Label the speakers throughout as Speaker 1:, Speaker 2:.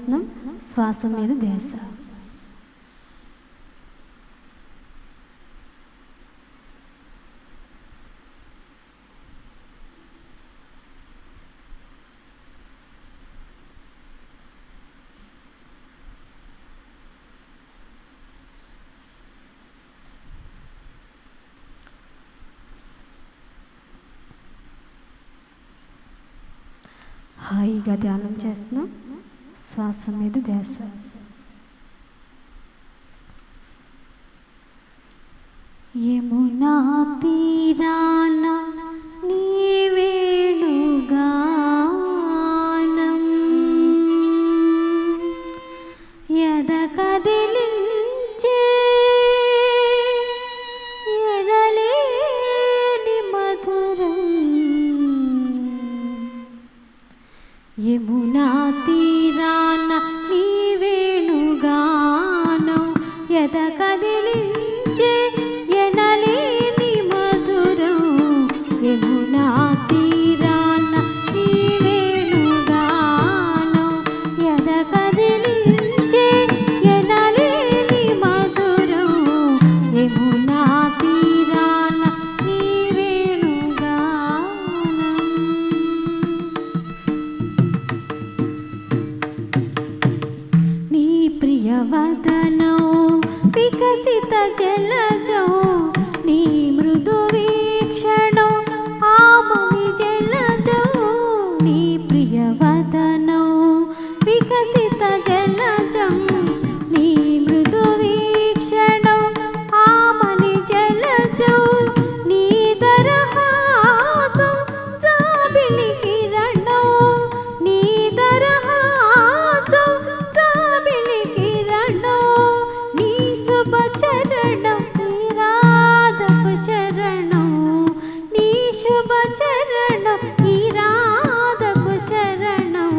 Speaker 1: చేస్తున్నాం. శ్వాస మీద ధ్యాస. హాయిగా ధ్యానం చేస్తున్నాం. శ్వాస మీద ధ్యాస. యమునా తీరాన నీ వేణుగానం యద కదిలించే ఎనలేని మధురం. యమునా తీరాన నీ వేణుగానం యద కదిలించే ఎనలేని మధురం. యమునా తీరాన నీ వేణుగానం యద కదిలించే ఎనలేని మధురం. యమునా తీరాన నీ వేణుగానం. నీ ప్రియవదనం వికసిత జలజం నీ మృదు వీక్షణం ఆమని జలజం. నీ ప్రియవదనం వికసిత జలజం నీ మృదు వీక్షణం ఆమని జలజం. నీ దరహాసం జాబిలి కిరణం. నీ దరహాసం జాబిలి కిరణం. నీ శుభ చరణం నీ రాధకు శరణం. నీ శుభ చరణం నీ రాధకు శరణం.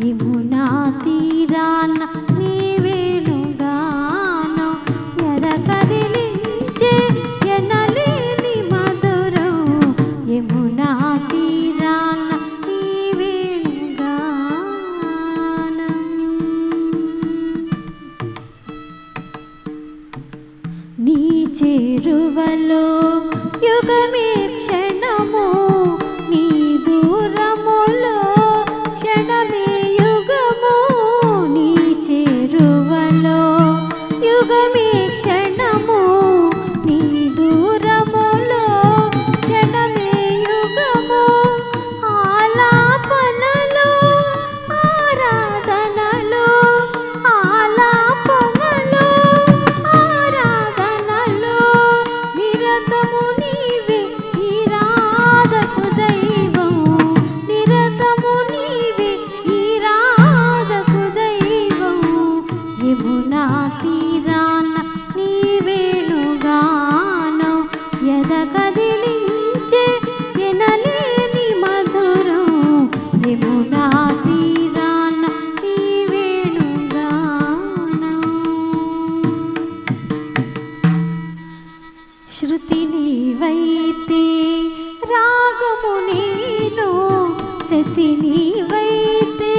Speaker 1: యమునా తీరాన నీ వేణుగానం యద కదిలించే ఎనలేని మధురం. యమునా తీరాన నీ వేణుగానం. నీ చేరువలో యుగమే క్షణము నీ దూరములో క్షణమే యుగము. నీ చేరువలో యుగమే క్షణము నీ దూరములో క్షణమే యుగము. ఆలాపనలో ఆరాధనలో ఆలాపనలో ఆరాధనలో నిరతము నీవే ఈ రాధకు దైవం. నిరతము నీవే ఈ రాధకు దైవం. యమునా తీరాన నీ వేణుగానం యద కదిలించే ఎనలేని మధురం. యమునా తీరాన నీ వేణుగానం. శృతి నీవైతే రాగము నేను శశి నీవైతే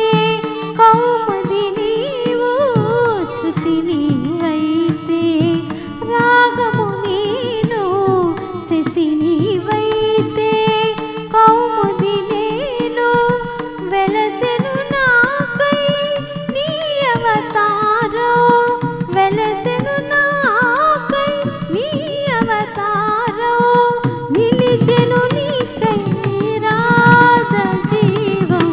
Speaker 1: కౌముది నీవు. శృతి నీవైతే రాగము నేను శశి నీవైతే కౌముది నేను. వెలసెను నాకై నీ అవతారం. వెలసెను నాకై నీ అవతారం. నిలిచెను నీకై రాధ జీవం.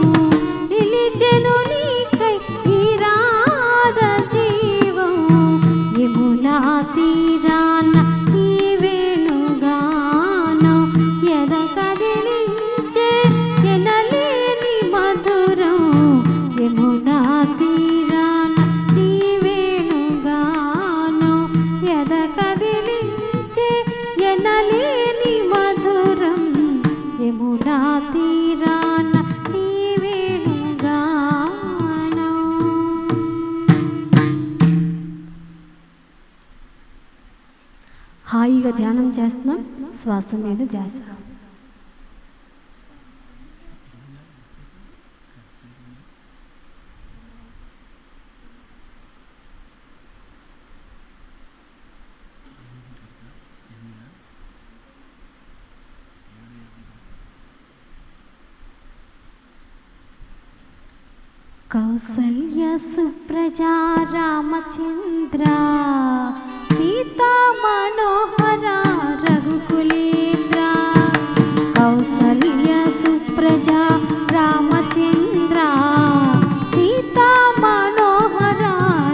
Speaker 1: నిలిచెను నీకై ఈ రాధ జీవం. యమునా తీరాన నీ వేణుగానం యద కదిలించే ఎనలేని మధురం. యమునా తీరాన నీ వేణుగానం యద కదిలించే ఎనలేని మధురం. యమునా తీరాన నీ వేణుగానం. హాయిగా ధ్యానం చేస్తున్నాం. శ్వాస మీద ధ్యాస. కౌసల్య సుప్రజా రామచంద్ర సీతా మనోహర రఘుకులేంద్ర కౌసల్య సుప్రజా రామచంద్ర సీతా మనోహర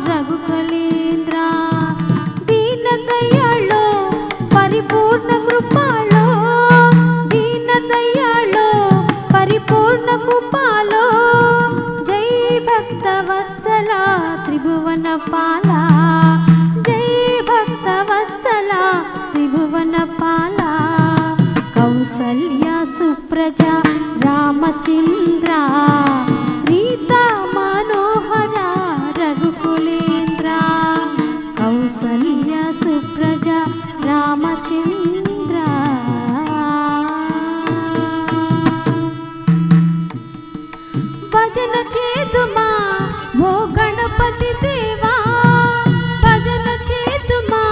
Speaker 1: రఘుకులేంద్ర దీన దయాళో పరిపూర్ణ కృపాలో దీన దయాళో పరిపూర్ణ కృపాలో భక్తవత్సల త్రిభువన పాల జై భక్తవత్సల త్రిభువన పాల కౌసల్య సుప్రజా రామచంద్ర సీతా మనోహర రఘుకులేంద్ర కౌసల్య సుప్రజా రామచంద్ర భజన చేతుమా ఓ గణపతి దేవా భజన చేతుమా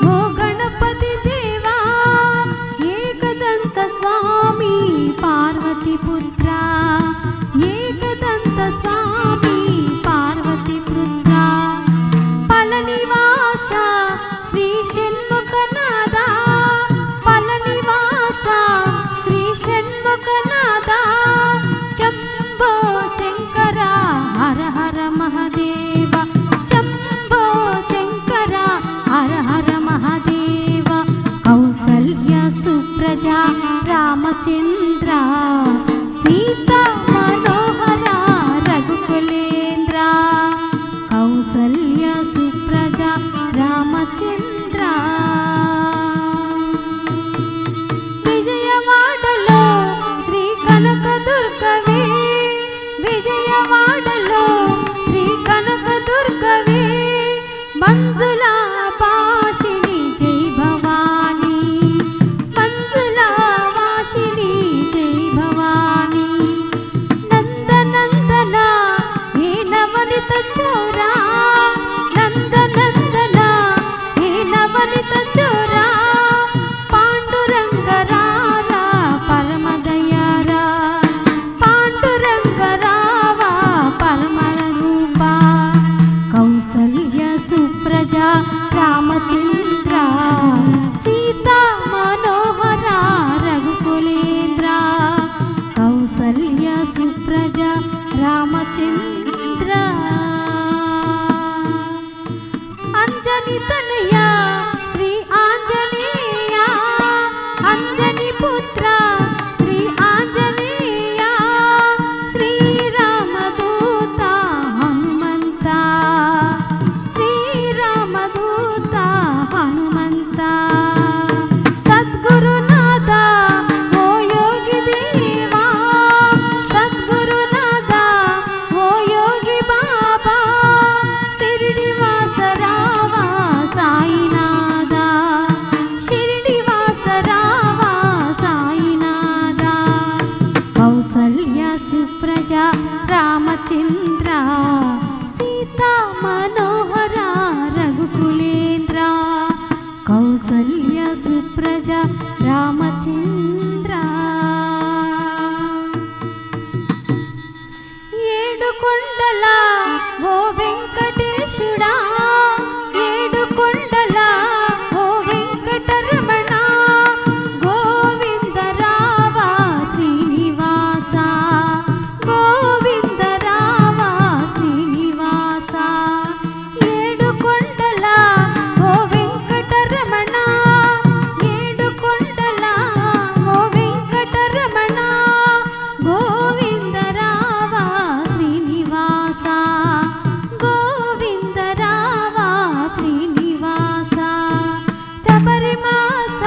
Speaker 1: ఓ గణపతి దేవా ఏకదంత స్వామి పార్వతి పుత్ర ఏకదంత స్వామి పార్వతి పుత్ర పళనివాస శ్రీ షణ్ముఖనాథ పళనివాస శ్రీ షణ్ముఖనాథ శంభో శంకర హర హర మహాదేవ శంభో శంకర హర హర మహాదేవ కౌసల్య సుప్రజా రామచంద్ర సీతా మనోహర రఘుకులేంద్ర కౌసల్య సుప్రజా రామచంద్ర విజయవాడలో శ్రీ కనకదుర్గవే విజయవాడలో శ్రీ కనకదుర్గవే మంజుల భాషిణి జై భవానీ మంజుల భాషిణి జై భవానీ నందనందన హే నవనిత చోరా నందనందన హే నవనిత చోరా పాండురంగ రారా పరమదయారా పాండురంగ రావా పరమర రూప కౌసల్య సుప్రజా రామచంద్ర సీతా మనోహర రఘుకులేంద్ర కౌసల్య సుప్రజా రామచంద్ర అంజని తనయ శ్రీ ఆంజనేయ అంజని పుత్ర శ్రీ ఆంజనేయ శ్రీరామదూత హనుమంత శ్రీరామదూత హనుమంత సద్గురునాథ ఓ యోగి దేవా సద్గురునాథ ఓ యోగి బాబా షిరిడివాస రావా సాయినాథ షిరిడివాస రావా సాయినాథ కౌసల్య సుప్రజా రామచంద్ర సీతా మనోహర రఘుకులేంద్ర కౌసల్య సుప్రజా రామచంద్ర ఏడు కొండల ఓ వెంకటేశుడా ఏడు కొండల ఓ వెంకటరమణ గోవింద రావా శ్రీనివాస గోవింద రావా శ్రీనివాస ఏడు కొండల ఓ వెంకటరమణ ఏడు కొండల ఓ వెంకటరమణ గోవింద రావా శ్రీనివాస గోవింద రావా శ్రీనివాస శబరివాస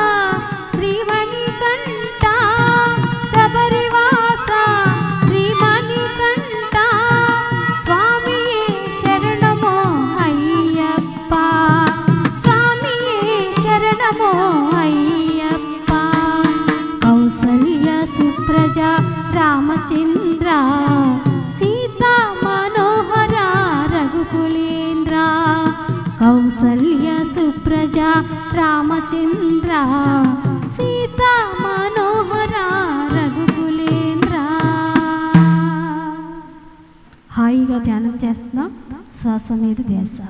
Speaker 1: శ్రీమణికంఠ శబరివాస శ్రీమణికంఠ స్వామియే శరణమో అయ్యప్ప స్వామియే శరణమో అయ్యప్ప కౌసల్య సుప్రజా రామచంద్ర సీతా మనోహర రఘుకులేంద్ర కౌసల్య సుప్రజా రామచంద్ర సీతా మనోహర రఘుకులేంద్ర హాయిగా మీద ధ్యాస.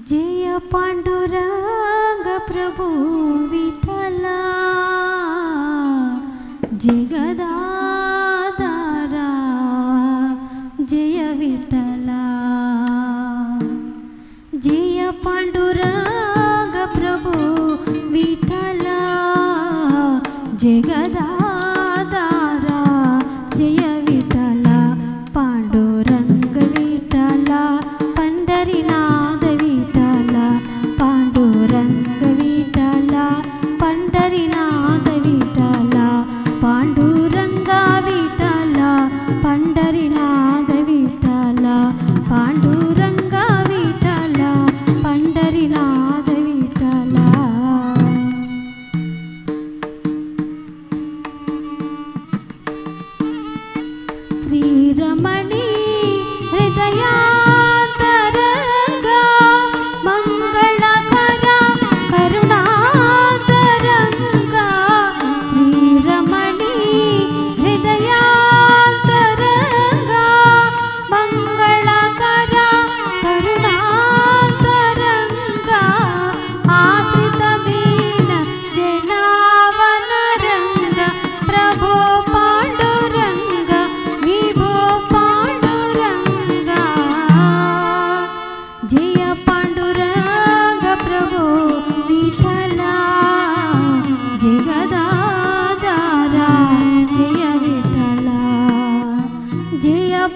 Speaker 1: जय पांडुरंग प्रभु विठला, जगदाधारा जय विठला. जय पांडुरंग प्रभु विठला, जगदाधारा जय विठला. पांडुरंग विठला पंढरीनाथ विठला, पांडुरंग विठला पंढरीनाथ विठला. पांडुरंगा विठला पंढरीनाथ विठला, पांडुरंगा विठला पंढरीनाथ विठला. श्रीरमणी हृदया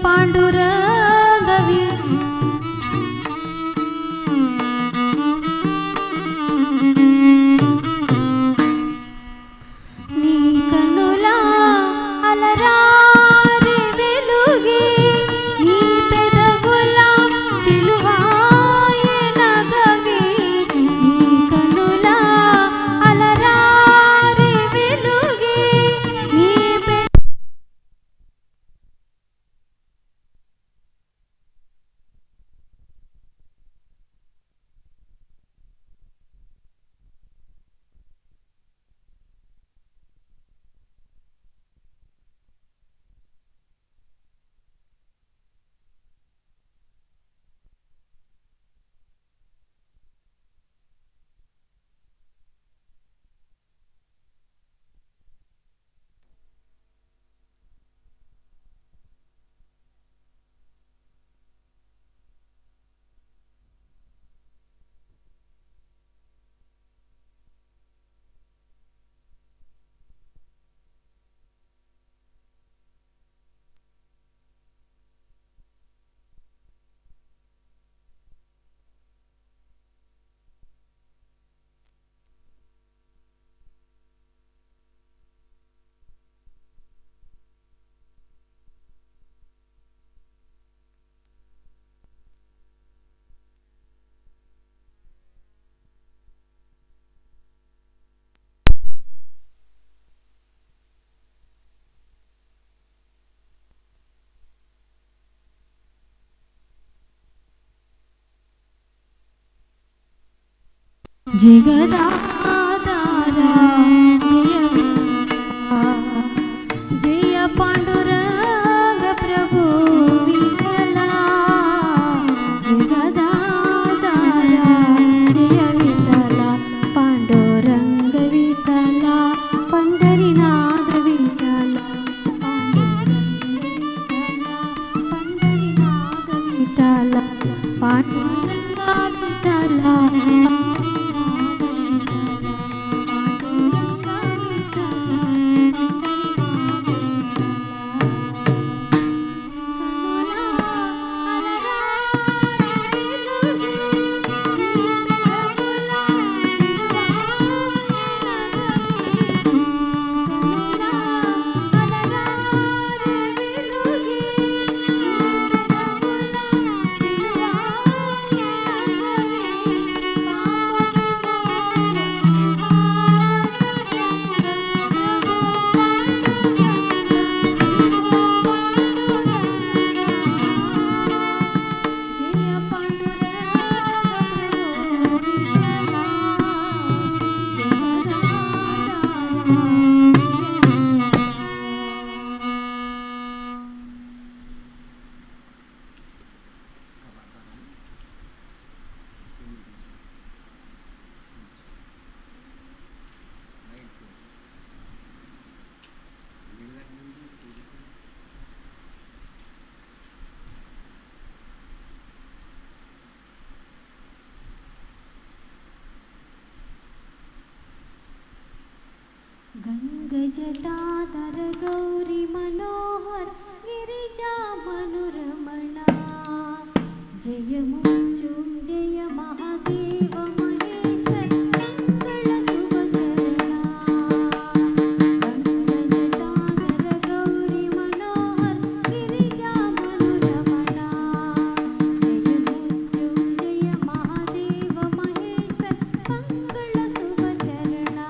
Speaker 1: पांडुरंगवी नी कनुला अलरारे वेलुगे, नी पेदगुला चिलुवाये नगवे. नी कनुला अलरारे वेलुगे, नी जगदाधारा जय विठला. जय पांडुरंग प्रभु विठला, जगदाधारा जय विठला. पांडुरंग विठला पंढरीनाथ विठला, पांडुरंग विठला पंढरीनाथ विठला. पांडुरंगा विठला गंगजटाधर गौरी मनोहर गिरिजा मनुरमणा जय मृत्युंजय महादेव महेश्वर मंगल शुभचरणा गंगजटाधर गौरी मनोहर गिरिजा मनुरमणा जय मृत्युंजय महादेव महेश्वर मंगल शुभचरणा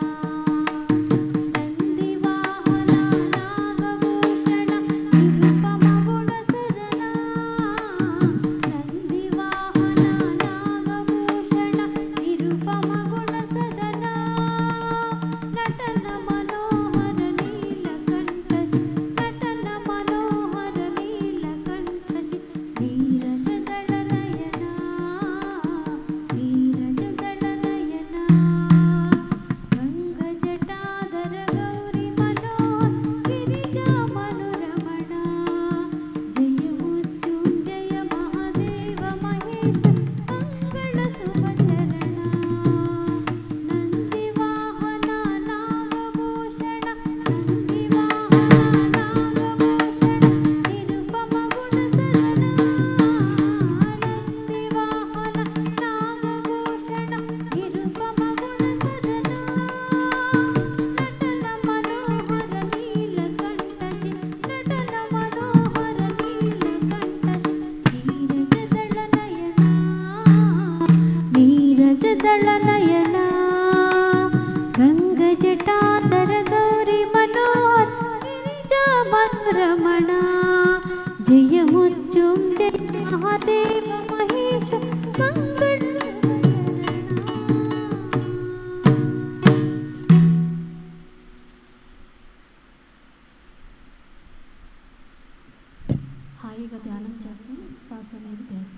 Speaker 1: दलनयना गंगजटाधर गौरी मनोहर गिरिजा मनुरमणा जय मृत्युंजय महादेव महेश्वर मंगल హాయిగా ధ్యానం చేస్తాం శ్వాస మీద ధ్యాస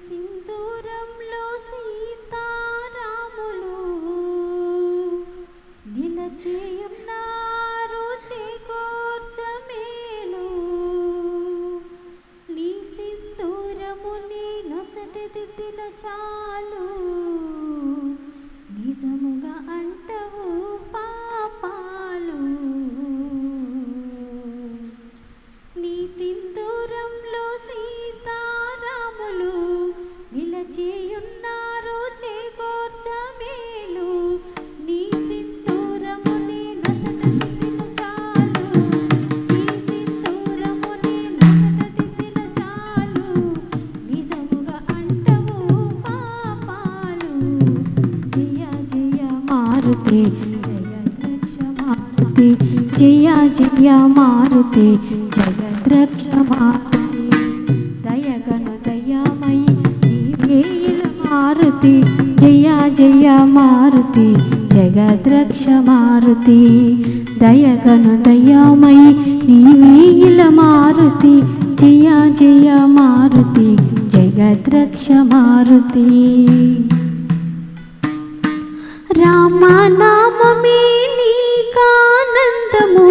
Speaker 1: సింధూరంలో సీతారాములు నిలచేయున్నారు చేకూర్చమేలు నీ సింధూరము నీ నొసటి దిద్దిన చాలు నిజముగా అంటవు పాపాలు నీ సింధూరంలో సీతారాములు నిలచేయున్నారు చేకూర్చమేలు నీ సింధూరము నీ నొసట దిద్దిన చాలు నీ సింధూరము నీ నొసట దిద్దిన చాలు నిజముగా అంటవు పాపాలు జయ జయ మారుతి జగద్రక్ష మారుతి జయ జయ మారుతి జగద్రక్ష మారుతి దయగను దయామయి నీవేల మారుతి జయ జయ మారుతి జగద్రక్ష మారుతి దయగను దయామయి నీవేల మారుతి జయ జయ మారుతి జగద్రక్ష మారుతి రామనామమే నీకానందము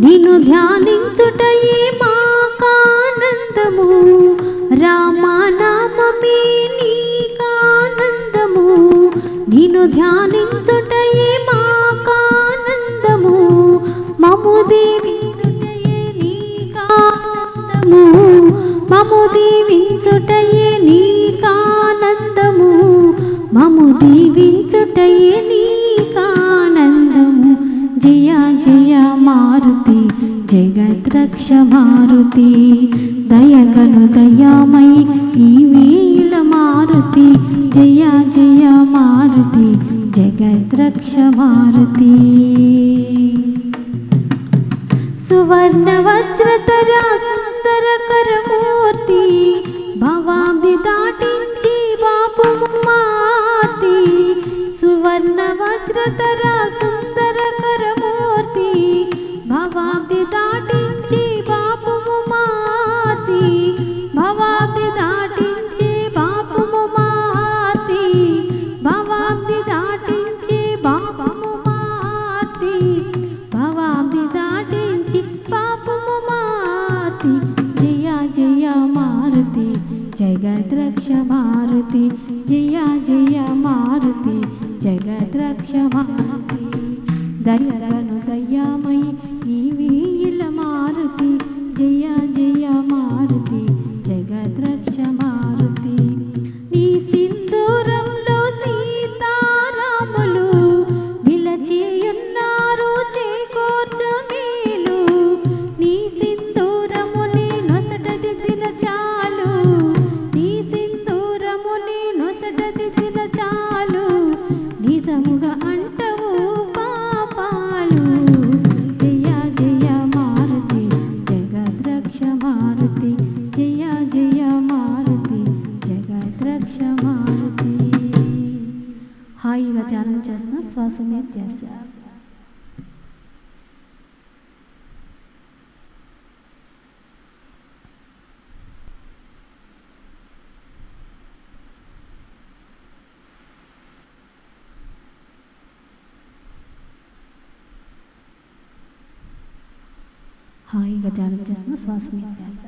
Speaker 1: నిన్ను ధ్యానించుటయే మాకానందము రామనామమే నీకానందము నిన్ను ధ్యానించుటయే మాకానందము మము దీవించుటయే నీకానందము మము దీవించుటయే నీకానందము మము దీవించుటయే నీకానందము జయ జయ మారుతి జగద్రక్ష మారుతి దయగను దయామయి నీవేల మారుతి జయ జయ మారుతి జగద్రక్ష మారుతి సువర్ణ వజ్రధరా సుందర కరమూర్తి భవాబ్ది దాటించి బాపు మాతి సువర్ణ వజ్రధరా సుందర కరమూర్తి భవాబ్ది దాటించి బాపు మాతి భవాబ్ది దాటించి బాపు మాతి భవాబ్ది హాయిగా ధ్యానం చేస్తున్నాం. శ్వాస మీద ధ్యాస. హాయిగా ధ్యానం చేస్తున్నాం. శ్వాస మీద ధ్యాస.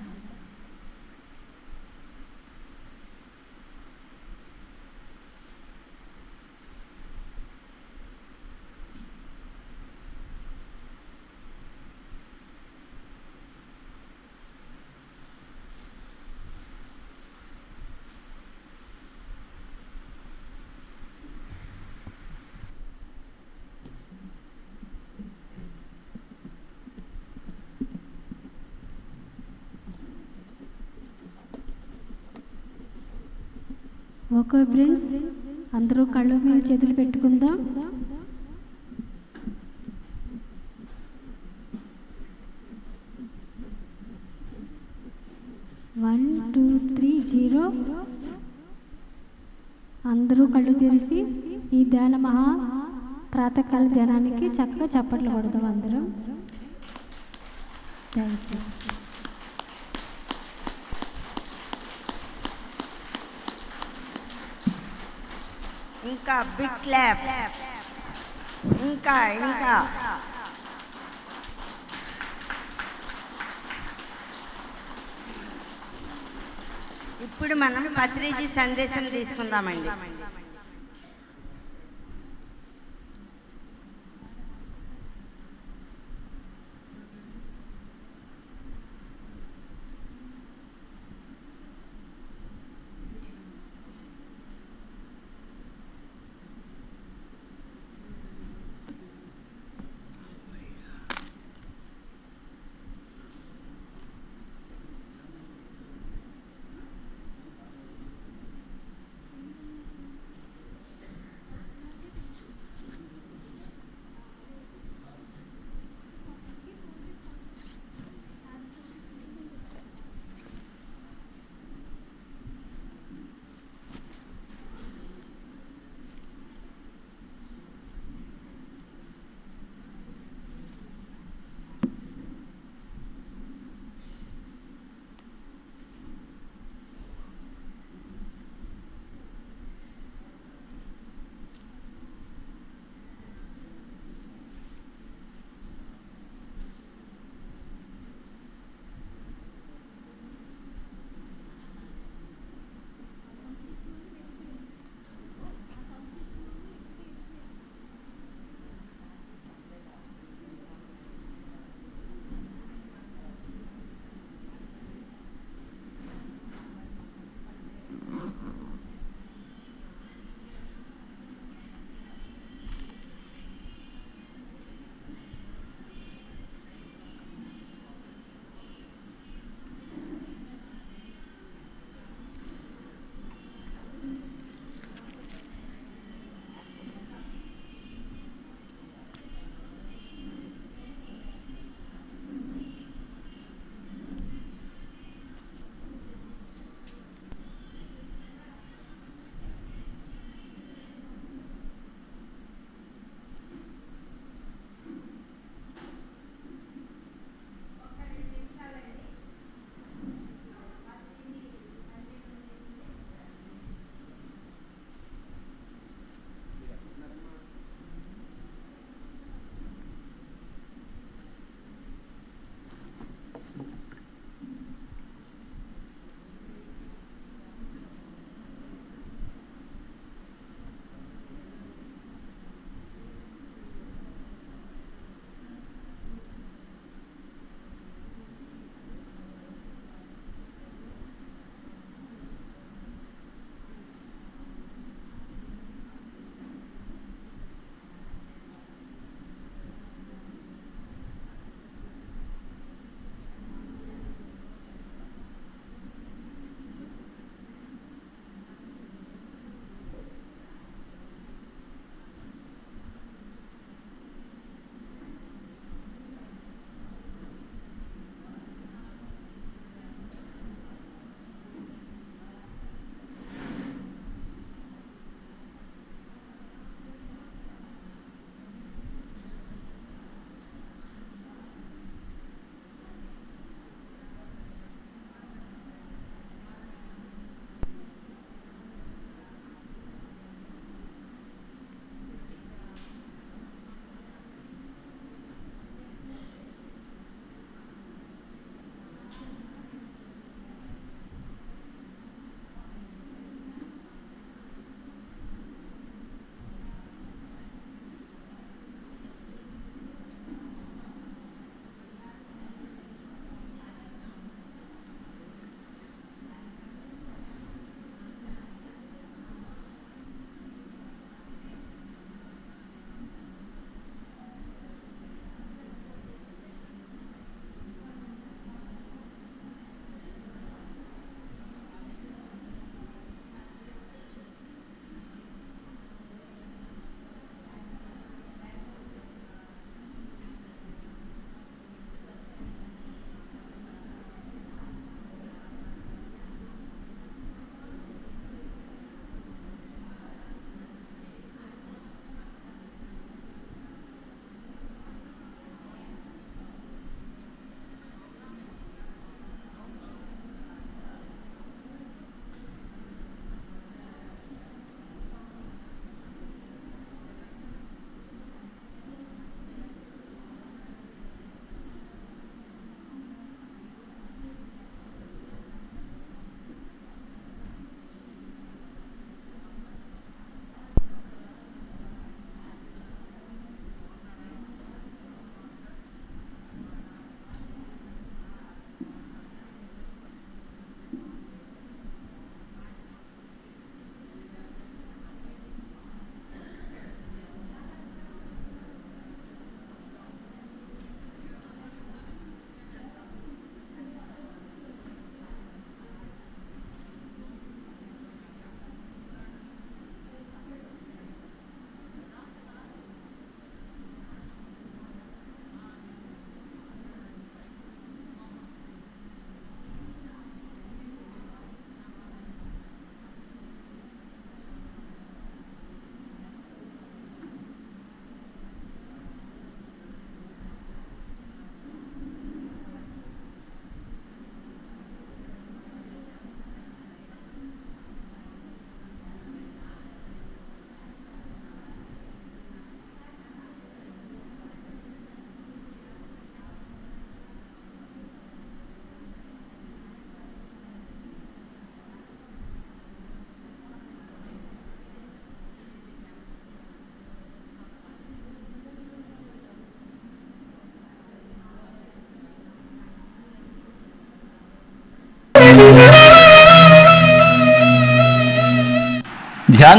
Speaker 1: ఓకే ఫ్రెండ్స్, అందరూ కళ్ళు మీద చేతులు పెట్టుకుందాం. 1 2 3 0. అందరూ కళ్ళు తెరిచి ఈ ధ్యాన మహా ప్రాతకాల ధ్యానానికి చక్కగా చప్పట్లు కొడదాం అందరం. Thank you.
Speaker 2: ఇంకా బిగ్ క్లాప్. ఇంకా ఇప్పుడు మనం పత్రిజీ సందేశం తీసుకుందామండి.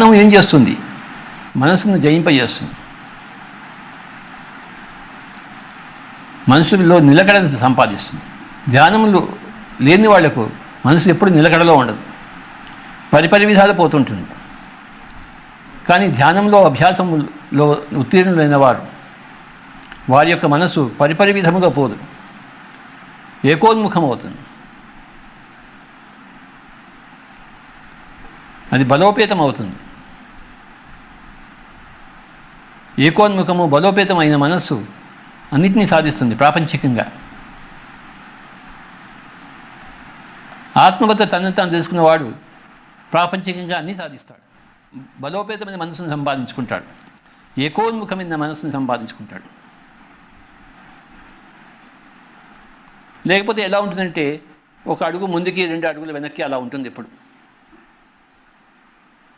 Speaker 3: ధ్యానం ఏం చేస్తుంది? మనసును జయింపజేస్తుంది. మనసులో నిలకడత సంపాదిస్తుంది. ధ్యానములు లేని వాళ్లకు మనసు ఎప్పుడు నిలకడలో ఉండదు, పరిపరి విధాలు పోతుంటుంది. కానీ ధ్యానంలో అభ్యాసములో ఉత్తీర్ణులైన వారి యొక్క మనసు పరిపరి విధముగా పోదు, ఏకోన్ముఖం అవుతుంది. అది బలోపేతం అవుతుంది. ఏకోన్ముఖము బలోపేతమైన మనస్సు అన్నిటినీ సాధిస్తుంది ప్రాపంచికంగా. ఆత్మవత తనను తాను తెలుసుకున్నవాడు ప్రాపంచికంగా అన్నీ సాధిస్తాడు. బలోపేతమైన మనసును సంపాదించుకుంటాడు, ఏకోన్ముఖమైన మనసును సంపాదించుకుంటాడు. లేకపోతే ఎలా ఉంటుందంటే ఒక అడుగు ముందుకి 2 అడుగులు వెనక్కి అలా ఉంటుంది. ఎప్పుడు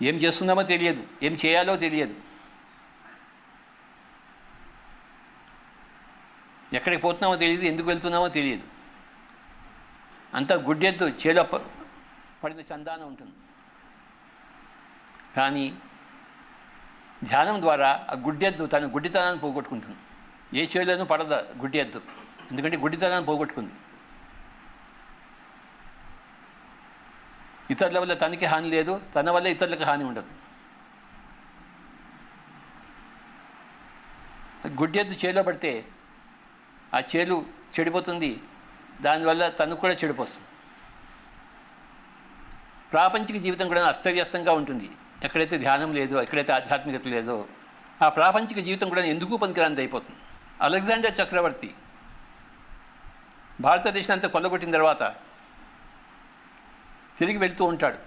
Speaker 3: ఏం చేస్తున్నామో తెలియదు, ఏం చేయాలో తెలియదు, ఎక్కడికి పోతున్నామో తెలియదు, ఎందుకు వెళ్తున్నామో తెలియదు. అంతా గుడ్డెద్దు చేలో పడిన చందాన ఉంటుంది. కానీ ధ్యానం ద్వారా ఆ గుడ్డెద్దు తన గుడ్డితనాన్ని పోగొట్టుకుంటుంది. ఏ చేలోనూ పడద గుడ్డెద్దు, ఎందుకంటే గుడ్డితనాన్ని పోగొట్టుకుంది. ఇతరుల వల్ల తనకి హాని లేదు, తన వల్ల ఇతరులకు హాని ఉండదు. గుడ్డెద్దు చేలో పడితే ఆ చేలు చెడిపోతుంది, దానివల్ల తనకు కూడా చెడిపోతుంది. ప్రాపంచిక జీవితం కూడా అస్తవ్యస్తంగా ఉంటుంది. ఎక్కడైతే ధ్యానం లేదో, ఎక్కడైతే ఆధ్యాత్మికత లేదో, ఆ ప్రాపంచిక జీవితం కూడా ఎందుకు పనికిరానిది అయిపోతుంది. అలెగ్జాండర్ చక్రవర్తి భారతదేశం అంతా కొల్లగొట్టిన తర్వాత తిరిగి వెళ్తూ ఉంటాడు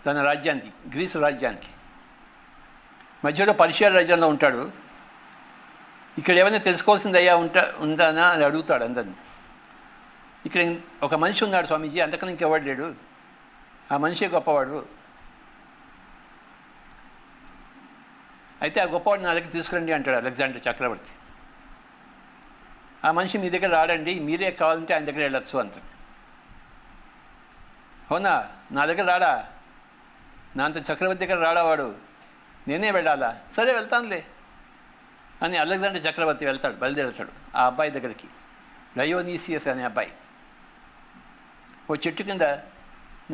Speaker 3: తన రాజ్యానికి, గ్రీసు రాజ్యానికి. మధ్యలో పర్షియా రాజ్యంలో ఉంటాడు. ఇక్కడ ఏమైనా తెలుసుకోవాల్సింది ఉందానా అని అడుగుతాడు అందరినీ. ఇక్కడ ఒక మనిషి ఉన్నాడు స్వామీజీ, అంతకన్నా ఇంకెవడు లేడు, ఆ మనిషే గొప్పవాడు. అయితే ఆ గొప్పవాడు నా దగ్గర తీసుకురండి అంటాడు అలెగ్జాండర్ చక్రవర్తి. ఆ మనిషి మీ దగ్గర రాడండి, మీరే కావాలంటే ఆయన దగ్గర వెళ్ళొచ్చు అంత. అవునా, నా దగ్గర రాడా, నా అంత చక్రవర్తి దగ్గర రాడావాడు, నేనే వెళ్ళాలా? సరే వెళ్తానులే అని అలెగ్జాండర్ చక్రవర్తి బయలుదేరతాడు ఆ అబ్బాయి దగ్గరికి. డయోనీసియస్ అనే అబ్బాయి ఓ చెట్టు కింద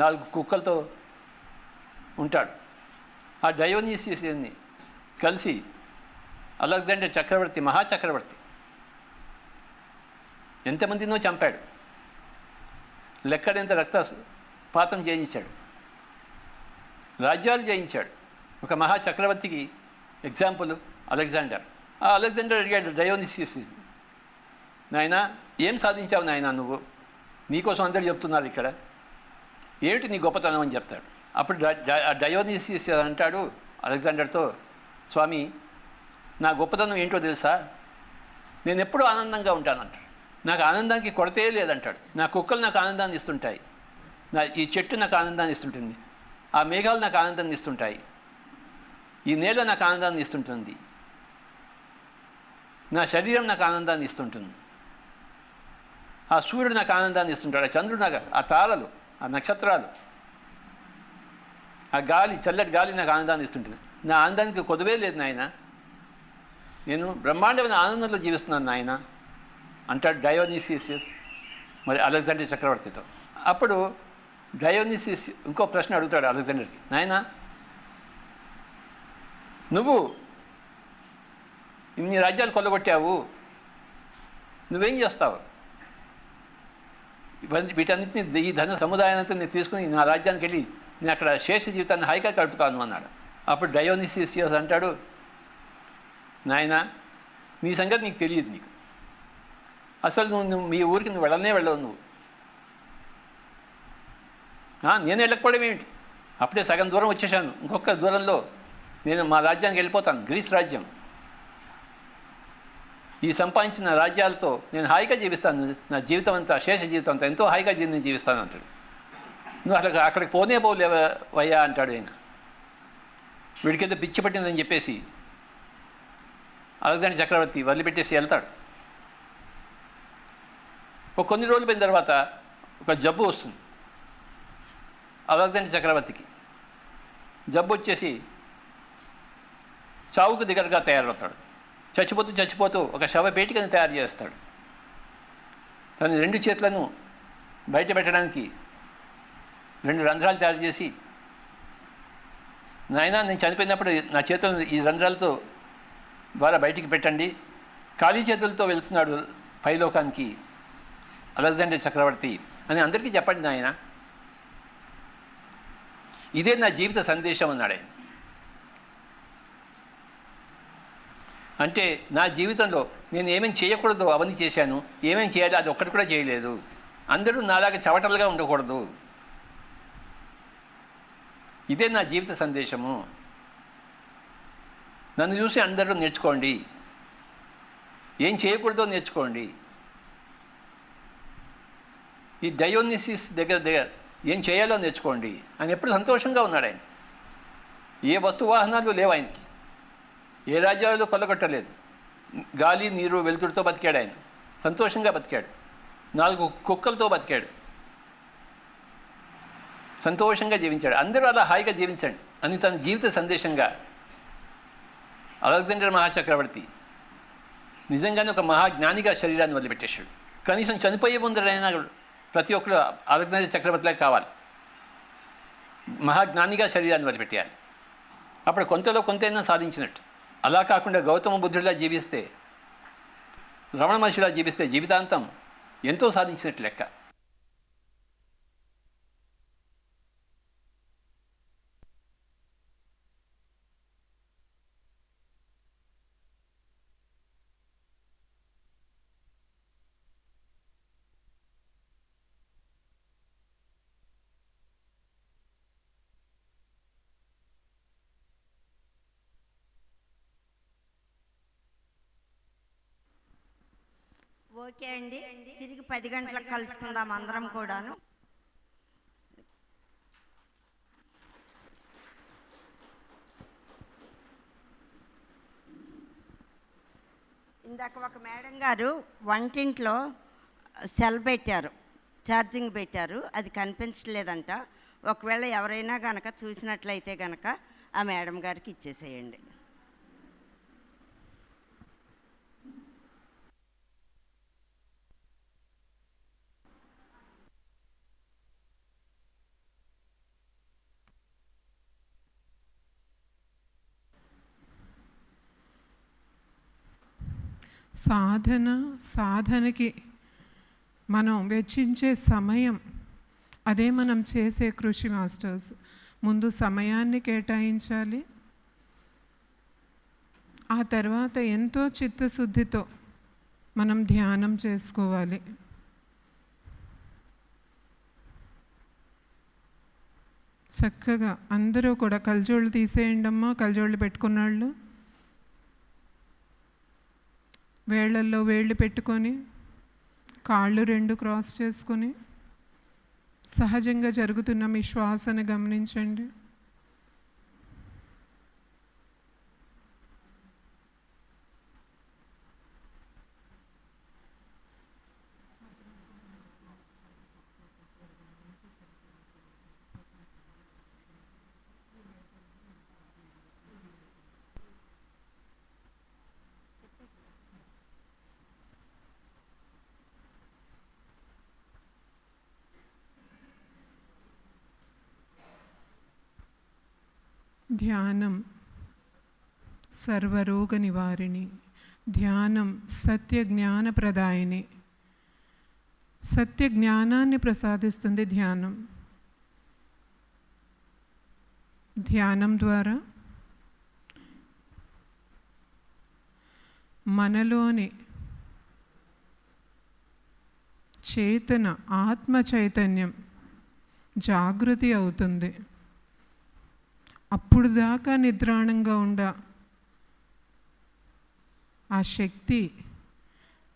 Speaker 3: 4 కుక్కలతో ఉంటాడు. ఆ డయోనీసియస్ని కలిసి అలెగ్జాండర్ చక్రవర్తి, మహాచక్రవర్తి, ఎంతమందినో చంపాడు, లెక్కడంత రక్తపాతం చేయించాడు, రాజ్యాలు జయించాడు. ఒక మహాచక్రవర్తికి ఎగ్జాంపుల్ అలెగ్జాండర్. ఆ అలెగ్జాండర్ అడిగాడు డయోనిసియస్, నాయనా ఏం సాధించావు నాయనా నువ్వు, నీకోసం అందరూ చెప్తున్నారు ఇక్కడ, ఏమిటి నీ గొప్పతనం అని చెప్తాడు. అప్పుడు డయోనిసియస్ అంటాడు అలెగ్జాండర్తో, స్వామి నా గొప్పతనం ఏంటో తెలుసా, నేను ఎప్పుడూ ఆనందంగా ఉంటానంటాడు. నాకు ఆనందానికి కొరతే లేదంటాడు. నా కుక్కలు నాకు ఆనందాన్ని ఇస్తుంటాయి, ఈ చెట్టు నాకు ఆనందాన్ని ఇస్తుంటుంది, ఆ మేఘాలు నాకు ఆనందాన్ని ఇస్తుంటాయి, ఈ నేల నాకు ఆనందాన్ని ఇస్తుంటుంది, నా శరీరం నాకు ఆనందాన్ని ఇస్తుంటుంది, ఆ సూర్యుడు నాకు ఆనందాన్ని ఇస్తుంటాడు, ఆ చంద్రుడు నాకు, ఆ తారలు, ఆ నక్షత్రాలు, ఆ గాలి, చల్లటి గాలి నాకు ఆనందాన్ని ఇస్తుంటుంది. నా ఆనందానికి కొదువే లేదు నాయన, నేను బ్రహ్మాండమైన ఆనందంలో జీవిస్తున్నాను నాయన అంటాడు డయోనిసియస్ మరి అలెగ్జాండర్ చక్రవర్తితో. అప్పుడు డయోనిసియస్ ఇంకో ప్రశ్న అడుగుతాడు అలెగ్జాండర్కి, నాయన నువ్వు ఇన్ని రాజ్యాలు కొల్లగొట్టావు, నువ్వేం చేస్తావు? వీటన్నిటిని, ఈ ధన సముదాయాన్ని నేను తీసుకుని నా రాజ్యానికి వెళ్ళి నేను అక్కడ శేష జీవితాన్ని హాయిగా గడుపుతాను అన్నాడు. అప్పుడు డయోనిసియస్ అంటాడు, నాయన నీ సంగతి నీకు తెలియదు, నీకు అసలు నువ్వు మీ ఊరికి నువ్వు వెళ్ళవు నువ్వు. నేను వెళ్ళకపోవడం ఏమిటి, అప్పుడే సగం దూరం వచ్చేసాను, ఇంకొక దూరంలో నేను మా రాజ్యానికి వెళ్ళిపోతాను, గ్రీస్ రాజ్యం. ఈ సంపాదించిన రాజ్యాలతో నేను హాయిగా జీవిస్తాను, నా జీవితం అంతా, శేష జీవితం అంతా ఎంతో హాయిగా నేను జీవిస్తాను అంటాడు. నువ్వు అక్కడికి పోలేవయ్యా అంటాడు ఆయన. వీడికైతే పిచ్చి పట్టిందని చెప్పేసి అలెగ్జాండర్ చక్రవర్తి వదిలిపెట్టేసి వెళ్తాడు. కొన్ని రోజులు పోయిన తర్వాత ఒక జబ్బు వస్తుంది అలెగ్జాండర్ చక్రవర్తికి. జబ్బు వచ్చేసి చావుకు దగ్గరగా తయారవుతాడు. చచ్చిపోతూ ఒక శవపేటికను తయారు చేస్తాడు. తన 2 చేతులను బయట పెట్టడానికి 2 రంధ్రాలు తయారు చేసి, నాయనా నేను చనిపోయినప్పుడు నా చేతులను ఈ రంధ్రాలతో ద్వారా బయటికి పెట్టండి. ఖాళీ చేతులతో వెళ్తున్నాడు పైలోకానికి అలెగ్జాండర్ చక్రవర్తి అని అందరికీ చెప్పండి నాయన. ఇదే నా జీవిత సందేశం అన్నాడు ఆయన. అంటే నా జీవితంలో నేను ఏమేమి చేయకూడదో అవన్నీ చేశాను, ఏమేమి చేయాలో అది ఒక్కటి కూడా చేయలేదు. అందరూ నాలాగా చవటలుగా ఉండకూడదు. ఇదే నా జీవిత సందేశము. నన్ను చూసి అందరూ నేర్చుకోండి, ఏం చేయకూడదో నేర్చుకోండి. ఈ డయోనిసిస్ దగ్గర ఏం చేయాలో నేర్చుకోండి అని ఎప్పుడు సంతోషంగా ఉన్నాడు ఆయన. ఏ వస్తువాహనాలు లేవు ఆయనకి, ఏ రాజ్యాలు కొల్లగొట్టలేదు. గాలి నీరు వెలుతురుతో బతికాడు ఆయన, సంతోషంగా బతికాడు. 4 కుక్కలతో బతికాడు, సంతోషంగా జీవించాడు. అందరూ అలా హాయిగా జీవించండి అని తన జీవిత సందేశంగా అలెగ్జాండర్ మహాచక్రవర్తి నిజంగానే ఒక మహాజ్ఞానిగా శరీరాన్ని వదిలిపెట్టేశాడు. కనీసం చనిపోయే ముందరైనా ప్రతి ఒక్కరు అలెగ్జాండర్ చక్రవర్తిలా కావాలి, మహాజ్ఞానిగా శరీరాన్ని వదిలిపెట్టేయాలి. అప్పుడు కొంతలో కొంతైనా సాధించినట్టు. అలా కాకుండా గౌతమ బుద్ధుడిలా జీవిస్తే, రమణ మహర్షిలా జీవిస్తే జీవితాంతం ఎంతో సాధించినట్టు లెక్క.
Speaker 2: ఓకే అండి, తిరిగి 10 గంటలకు కలుసుకుందాం అందరం కూడాను. ఇందాక ఒక మేడం గారు వంటింట్లో సెల్ పెట్టారు, ఛార్జింగ్ పెట్టారు, అది కనిపించలేదంట. ఒకవేళ ఎవరైనా కనుక చూసినట్లయితే కనుక ఆ మేడం గారికి ఇచ్చేసేయండి.
Speaker 4: సాధనకి మనం వెచ్చించే సమయం, అదే మనం చేసే కృషి మాస్టర్స్. ముందు సమయాన్ని కేటాయించాలి, ఆ తర్వాత ఎంతో చిత్తశుద్ధితో మనం ధ్యానం చేసుకోవాలి. చక్కగా అందరూ కూడా కళ్ళజోళ్ళు తీసేయండి అమ్మా. కళ్ళజోళ్ళు పెట్టుకున్నాళ్ళు వేళ్ళల్లో వేళ్ళు పెట్టుకొని కాళ్ళు 2 క్రాస్ చేసుకొని సహజంగా జరుగుతున్న మీ శ్వాసను గమనించండి. ధ్యానం సర్వరోగ నివారిణి, ధ్యానం సత్య జ్ఞాన ప్రదాయిని. సత్య జ్ఞానాన్ని ప్రసాదిస్తుంది ధ్యానం. ధ్యానం ద్వారా మనలోని చేతన ఆత్మ చైతన్యం జాగృతి అవుతుంది. అప్పుడు దాకా నిద్రాణంగా ఉండ ఆ శక్తి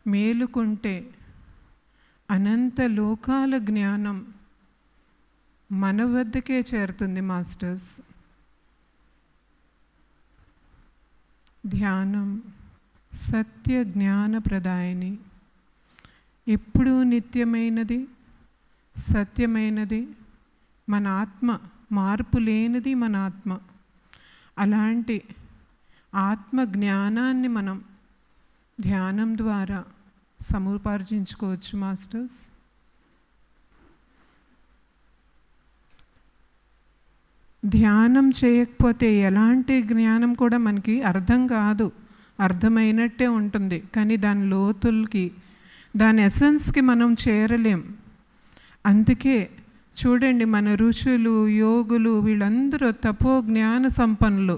Speaker 4: మేలుకుంటే అనంత లోకాల జ్ఞానం మన వద్దకే చేరుతుంది మాస్టర్స్. ధ్యానం సత్య జ్ఞాన ప్రదాయిని, ఎప్పుడూ నిత్యమైనది, సత్యమైనది, మన ఆత్మ మార్పు లేనిది మన ఆత్మ. అలాంటి ఆత్మ జ్ఞానాన్ని మనం ధ్యానం ద్వారా సముపార్జించుకోవచ్చు మాస్టర్స్. ధ్యానం చేయకపోతే ఎలాంటి జ్ఞానం కూడా మనకి అర్థం కాదు, అర్థమైనట్టే ఉంటుంది, కానీ దాని లోతులకి, దాని ఎసెన్స్కి మనం చేరలేం. అందుకే చూడండి, మన ఋషులు, యోగులు వీళ్ళందరూ తపో జ్ఞాన సంపన్నులు.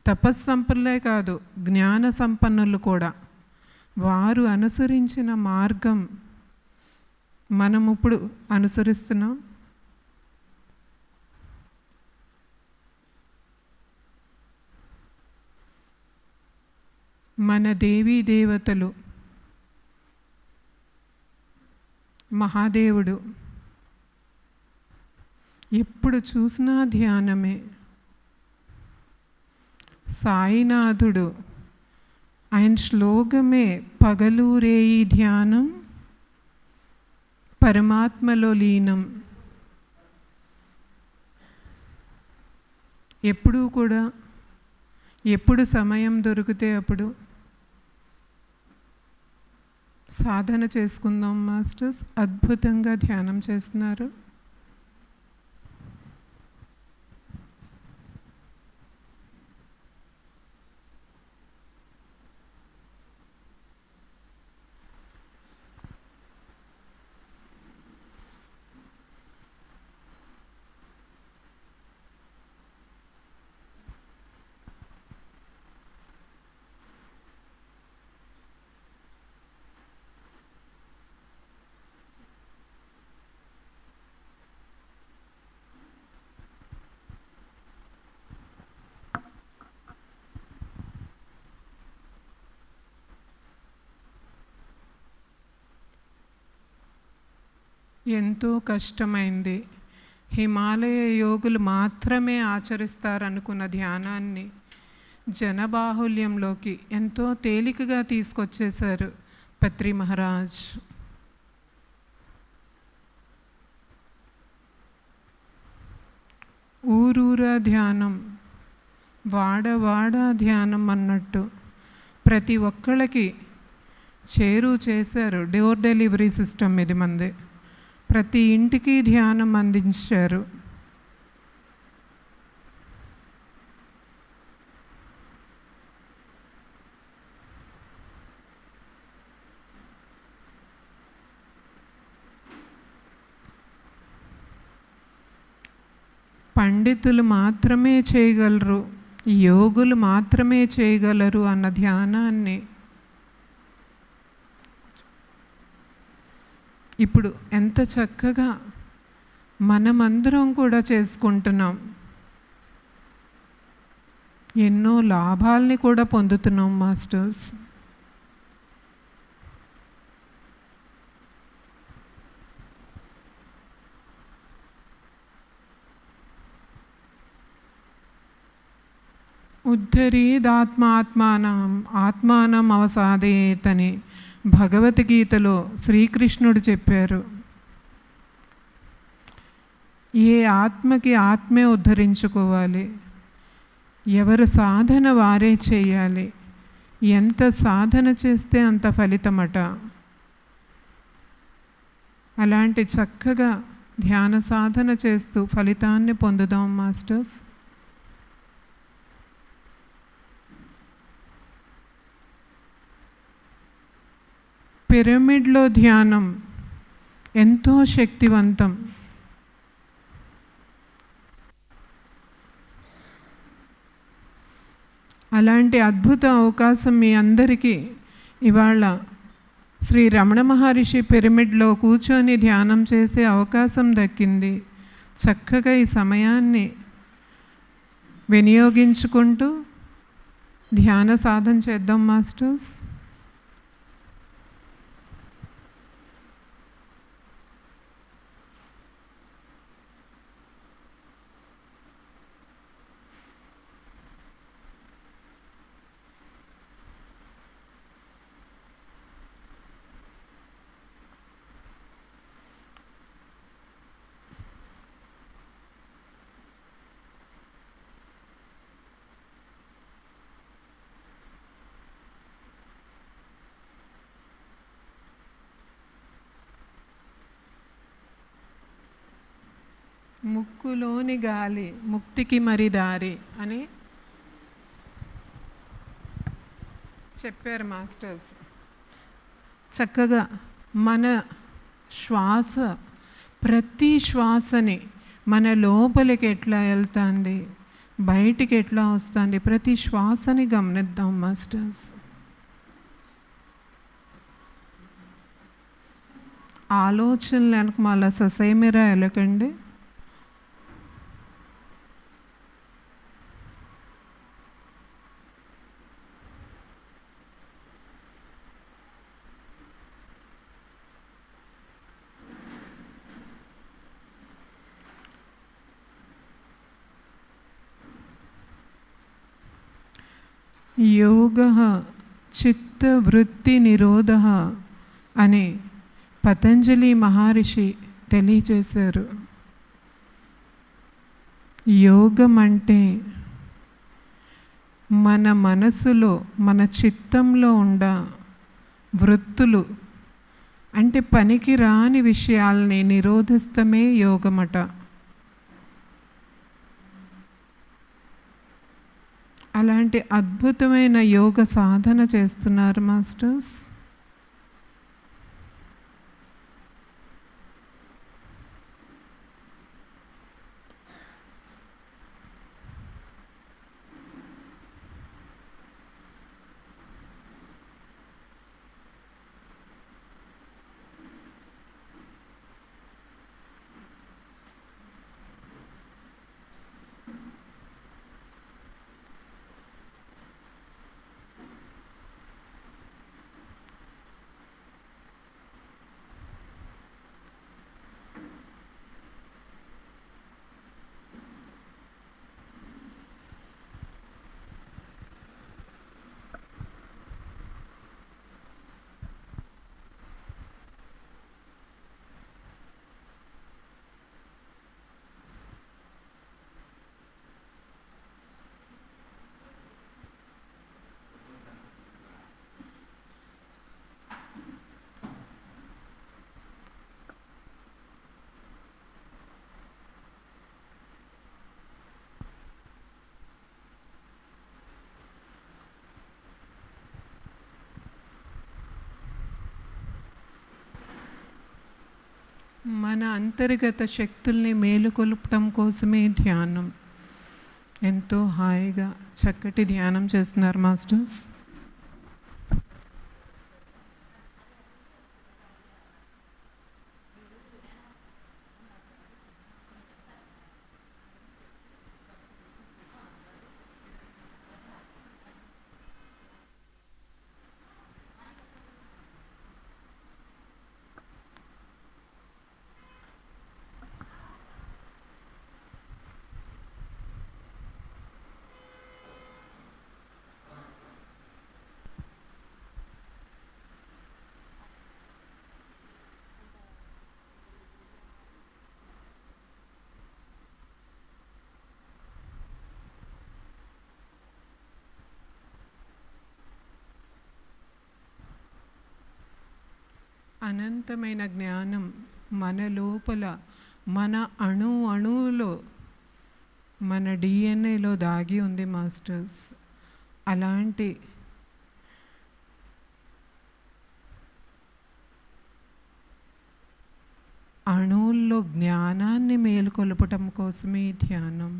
Speaker 4: తపస్సంపన్నులే కాదు, జ్ఞాన సంపన్నులు కూడా. వారు అనుసరించిన మార్గం మనం ఇప్పుడు అనుసరిస్తున్నాం. మన దేవీ దేవతలు, మహాదేవుడు ఎప్పుడు చూసినా ధ్యానమే. సాయినాథుడు ఆయన శ్లోకమే పగలు రేయి ధ్యానం, పరమాత్మలో లీనం. ఎప్పుడూ కూడా ఎప్పుడు సమయం దొరికితే అప్పుడు సాధన చేసుకుందాం మాస్టర్స్. అద్భుతంగా ధ్యానం చేస్తున్నారు. ఎంతో కష్టమైంది. హిమాలయ యోగులు మాత్రమే ఆచరిస్తారనుకున్న ధ్యానాన్ని జనబాహుల్యంలోకి ఎంతో తేలికగా తీసుకొచ్చేశారు పత్రి మహారాజ్. ఊరూరా ధ్యానం, వాడ ధ్యానం అన్నట్టు ప్రతి ఒక్కళ్ళకి చేశారు. డోర్ డెలివరీ సిస్టమ్ ఇది మంది. ప్రతి ఇంటికి ధ్యానం అందించారు. పండితులు మాత్రమే చేయగలరు, యోగులు మాత్రమే చేయగలరు అన్న ధ్యానాన్ని ఇప్పుడు ఎంత చక్కగా మనమందరం కూడా చేసుకుంటున్నాం. ఎన్నో లాభాలని కూడా పొందుతున్నాం మాస్టర్స్. ఆత్మానం అవసాదేతని భగవద్గీతలో శ్రీకృష్ణుడు చెప్పారు. ఏ ఆత్మకి ఆత్మే ఉద్ధరించుకోవాలి, ఎవరు సాధన వారే చేయాలి, ఎంత సాధన చేస్తే అంత ఫలితమట. అలాంటి చక్కగా ధ్యాన సాధన చేస్తూ ఫలితాన్ని పొందుదాం మాస్టర్స్. పిరమిడ్లో ధ్యానం ఎంతో శక్తివంతం. అలాంటి అద్భుత అవకాశం మీ అందరికీ ఇవాళ శ్రీ రమణ మహర్షి పిరమిడ్లో కూర్చొని ధ్యానం చేసే అవకాశం దక్కింది. చక్కగా ఈ సమయాన్ని వినియోగించుకుంటూ ధ్యాన సాధన చేద్దాం మాస్టర్స్. ముక్కులోని గాలి ముక్తికి మరి దారి అని చెప్పారు మాస్టర్స్. చక్కగా మన శ్వాస, ప్రతి శ్వాసని మన లోపలికి ఎట్లా వెళ్తుంది, బయటికి ఎట్లా వస్తుంది, ప్రతి శ్వాసని గమనిద్దాం మాస్టర్స్. ఆలోచనలు వెనక మళ్ళీ ససేమిరా వెళ్ళకండి. యోగః చిత్తవృత్తి నిరోధః అని పతంజలి మహర్షి తెలియజేశారు. యోగం అంటే మన మనసులో, మన చిత్తంలో ఉండ వృత్తులు అంటే పనికి రాని విషయాల్ని నిరోధిస్తమే యోగమట. అలాంటి అద్భుతమైన యోగ సాధన చేస్తున్నారు మాస్టర్స్. మన అంతర్గత శక్తుల్ని మేలుకొల్పటం కోసమే ధ్యానం. ఎంతో హాయిగా చక్కటి ధ్యానం చేస్తున్నారు మాస్టర్స్. అనంతమైన జ్ఞానం మన లోపల, మన అణువులో, మన డిఎన్ఏలో దాగి ఉంది మాస్టర్స్. అలాంటి అణువుల్లో జ్ఞానాన్ని మేలుకొల్పటం కోసమే ధ్యానం.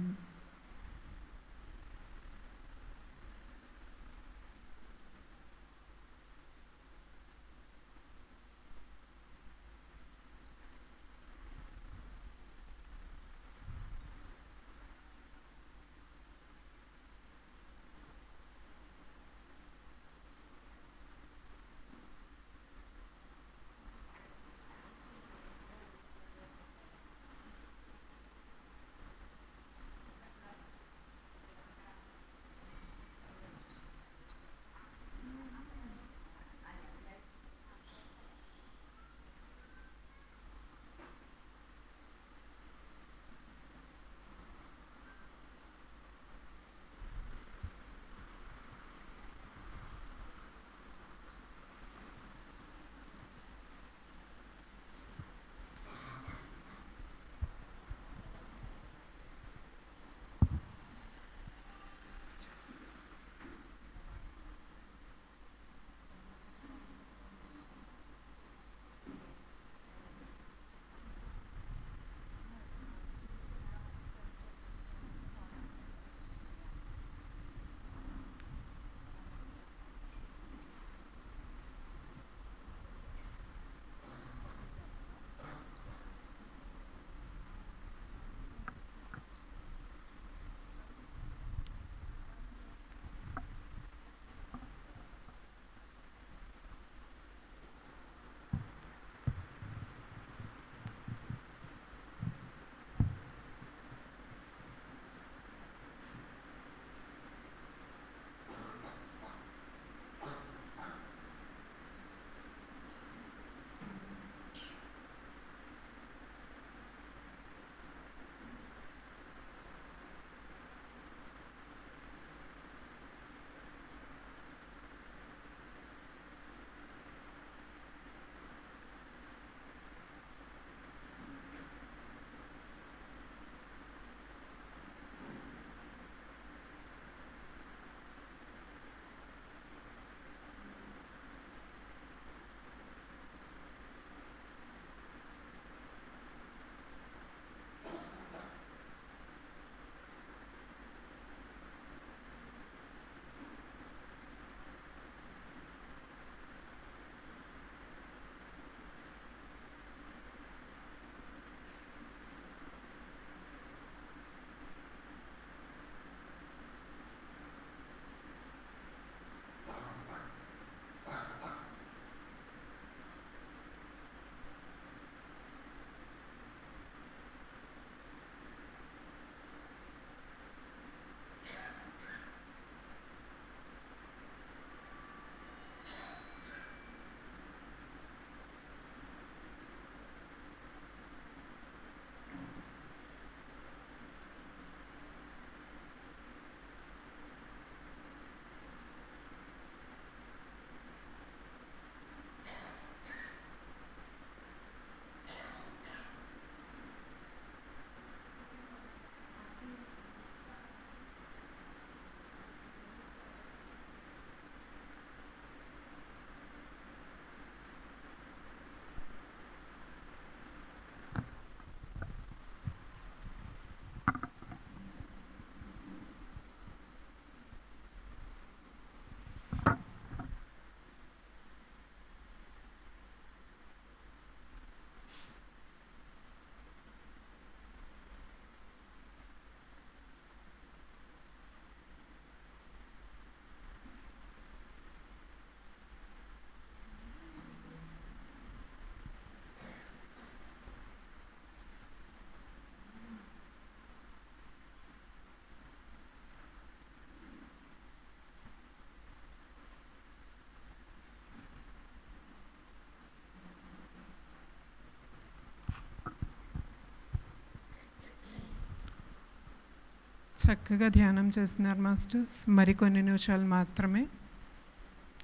Speaker 4: చక్కగా ధ్యానం చేస్తున్నారు మాస్టర్స్. మరికొన్ని నిమిషాలు మాత్రమే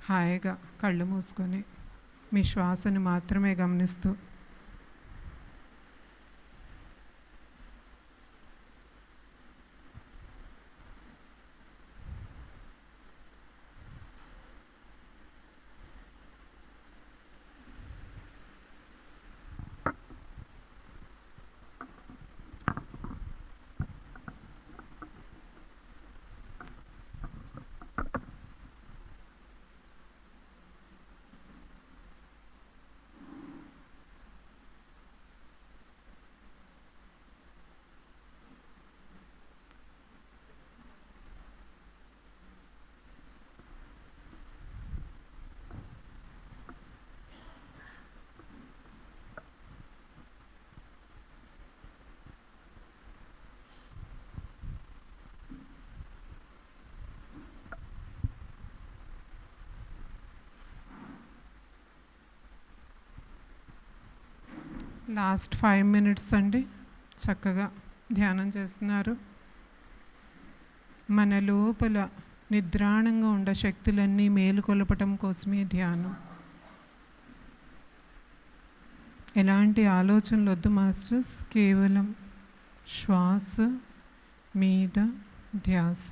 Speaker 4: హాయిగా కళ్ళు మూసుకొని మీ శ్వాసను మాత్రమే గమనిస్తూ లాస్ట్ 5 minutes అండి చక్కగా ధ్యానం చేస్తున్నారు. మన లోపల నిద్రాణంగా ఉండే శక్తులన్నీ మేలుకొలపటం కోసమే ధ్యానం. ఎలాంటి ఆలోచనలు వద్దు మాస్టర్స్, కేవలం శ్వాస మీద ధ్యాస.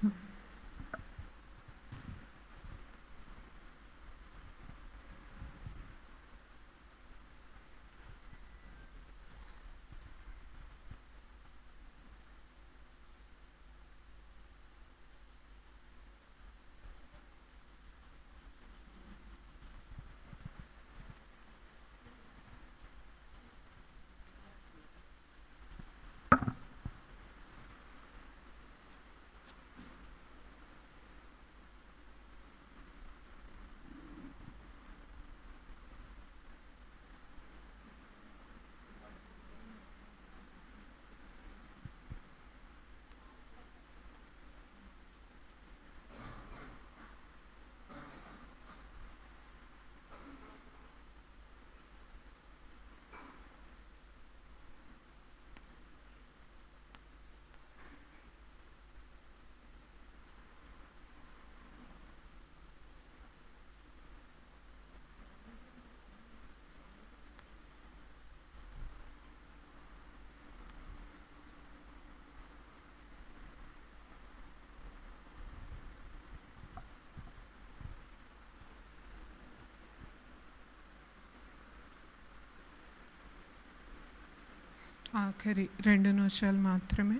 Speaker 4: ఆఖరి 2 నిమిషాలు మాత్రమే.